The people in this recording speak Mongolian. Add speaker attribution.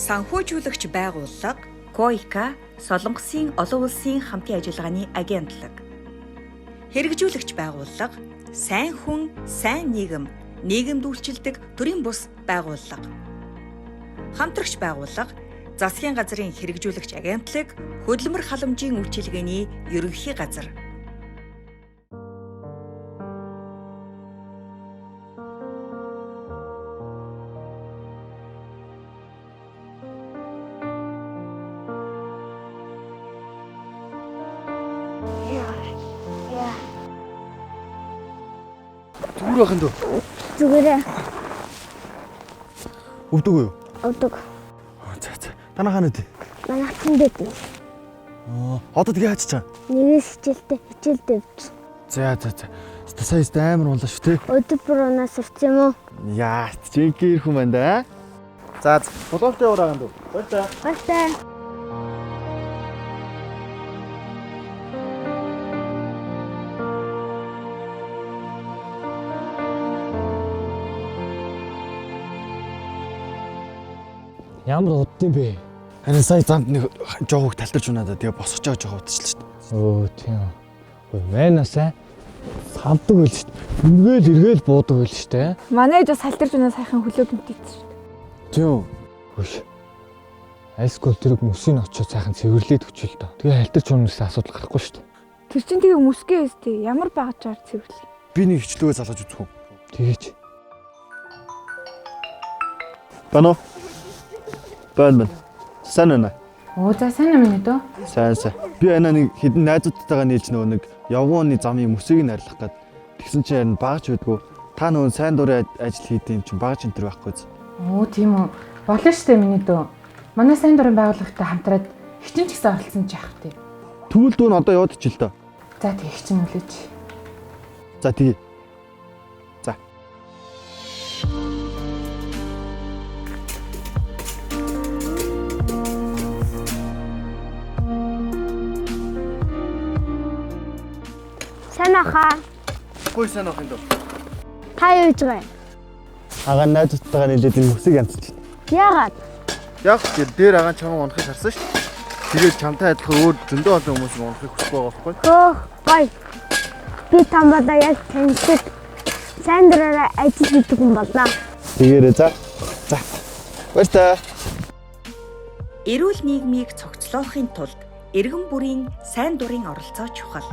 Speaker 1: Санхүүжуулагч байгууллага, КОИКА, Солонгосын олон улсын хамтын ажиллагааны агентлаг. Хэрэгжүүлэгч байгууллага, сайн хүн, сайн нийгэм, нийгэмд үйлчилдэг төрийн бус байгууллага. Хамтрагч байгууллага, засгийн газрын хэрэгжүүлэгч агентлаг, хөдөлмөр халамжийн үйлчилгээний ерөнхий газар.
Speaker 2: Зүгээр байх юм дөө.
Speaker 3: Зүгээрээ.
Speaker 2: Өвдөг үү?
Speaker 3: Өвдөг.
Speaker 2: За. Танаа хаана үдэ?
Speaker 3: Манай хатанд дээ.
Speaker 2: Одоо тэгээ хаачих чам.
Speaker 3: Нэгээс хичээлдээ өвч.
Speaker 2: За. Саяст амар унлаа шүү те.
Speaker 3: Өдөр бүр унаас ирсэн юм уу?
Speaker 2: Яа, чиний ирэх юм байна да. За, болоолтой ураагаан дөө. Баярлалаа.
Speaker 3: Баярлалаа.
Speaker 4: Ямар удсан бэ?
Speaker 2: Харин сая замд нэг жоогоо талтарч унаа да. Тэгээ босгож байгаа жоогоо удчихлаа шүү дээ.
Speaker 4: Өө тийм. Ой мэнасаа савдаг байл шүү дээ. Эргээл буудаг байл шүү дээ.
Speaker 5: Манай ээж бас салтарч өнөө сайхан хөлөөд мэдээсэн шүү дээ.
Speaker 2: Тийм үү?
Speaker 4: Хөөш. Айскул тэрэг мөсийг очиж сайхан цэвэрлээд өчөл дөө. Тэгээ халтарч унаас асуудал гарахгүй шүү дээ.
Speaker 5: Тэр чинь тэгээ мөсгөө өстэй. Ямар багажаар цэвэрлээ.
Speaker 2: Би нэг хичлөгөө залгаж үзэх үү?
Speaker 4: Тэгэж.
Speaker 2: Бано. Байна. Сайн уу?
Speaker 6: Оо за сайн юм ээ дөө.
Speaker 2: Сайн. Би анаа нэг хідэн найзуудтайгаа нийлж нэг явгооны замын мөсийг найрлах гээд тэгсэн чинь харин багж байдгүй. Та нөгөө сайн дурын ажил хийдэг юм чинь багж энэ төр байхгүй зү.
Speaker 6: Оо тийм үү. Болно штэ миний дөө. Манай сайн дурын байгууллагатай хамтраад хичин ч гэсэн оролцсон ч яах вэ?
Speaker 2: Тэгвэл дүү нь одоо яваад ичил таа.
Speaker 6: За тэг хичин үлээж.
Speaker 2: За тэгээ. За.
Speaker 3: Санааха.
Speaker 2: Гой сайн ах юм дөө.
Speaker 3: Та юу хийж байгаа юм?
Speaker 2: Агаа найзуудтайгаа нийлээд энэ мөсийг янзч.
Speaker 3: Яагаад?
Speaker 2: Яг тэр дээр агаан чамаа унахыг харсан шүү дээ. Тэгээд чамтай адилхан өөр зөндөө олон хүмүүс унахыг хүсэж байгаа байхгүй?
Speaker 3: Хөөх, гой. Би тамбада яг таньдаг сайн дураараа ажил хийдэг хүн болно.
Speaker 2: Тэгээрээ за. Баярлалаа.
Speaker 1: Эрүүл нийгмийг цогцлоохын тулд иргэн бүрийн сайн дурын оролцоо чухал.